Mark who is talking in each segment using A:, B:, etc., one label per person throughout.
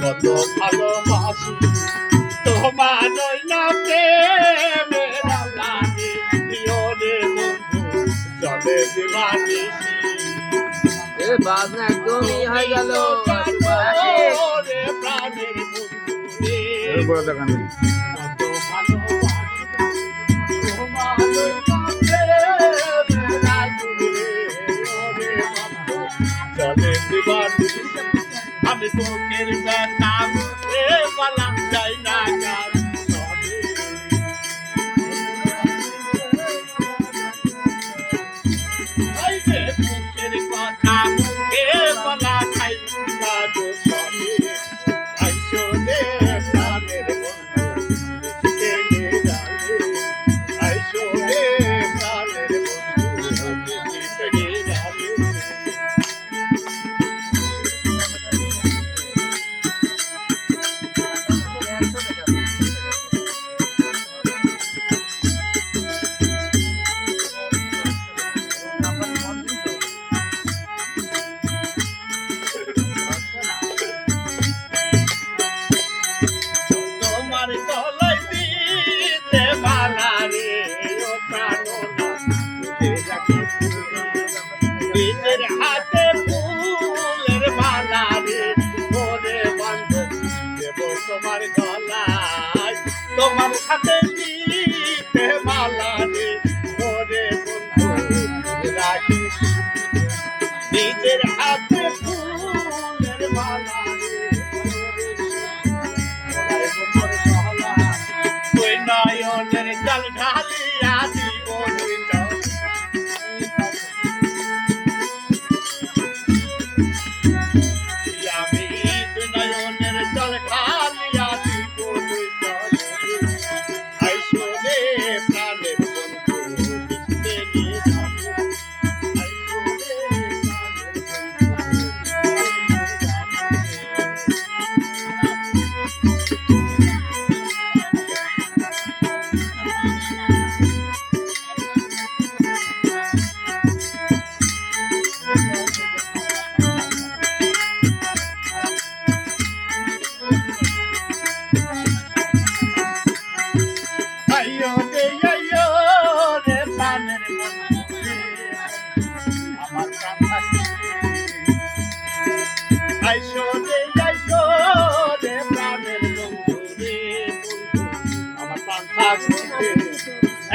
A: কত ভালোবাসি তোমার না প্রেমের লাগে দিওরে বন্ধু চলে দিবানি
B: এ বাজনা একদমই হয়ে গেল
A: রে প্রাণের বন্ধু
C: এর বড় দোকান নেই
A: কত ভালোবাসি তোমার না প্রেমের লাগে দিওরে বন্ধু চলে দিবানি আমি তোকের নাম এ বলা যায় না গান এই যে তোকের কথা এ বলা যায় না গো সবে আইসো রে প্রাণের বন্ধু কে নে জানে আইসো রে প্রাণের বন্ধু কে নে জানে নিজের হাতে ফুলের মালা রে ওরে বান্ধব দেব তোমার গলায় তোমার হাতে দিতে মালা রে ওরে বন্ধু রাখি নিজের হাতে ফুলের মালা রে ওই নয়নের জল ঢালিয়া দিব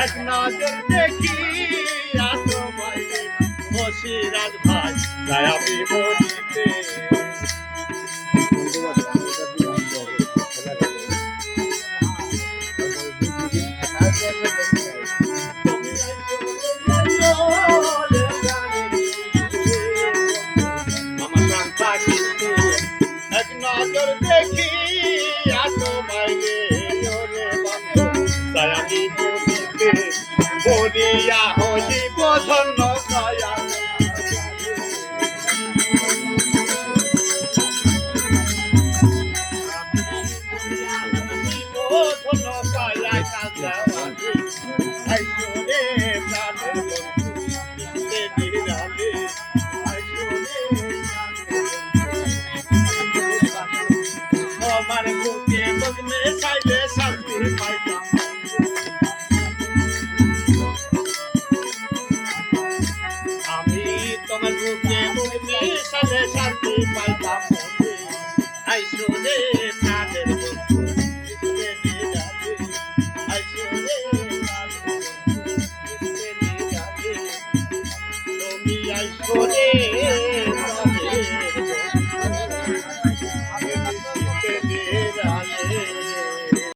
A: এক নজর দেখি তোমায় বসিরাজ ভাই যাই আমি বলিতে এক নজর দেখি তোমায় আমি বলিতে বলিয়া হলি বধন্য দয়া বধন্য দয়া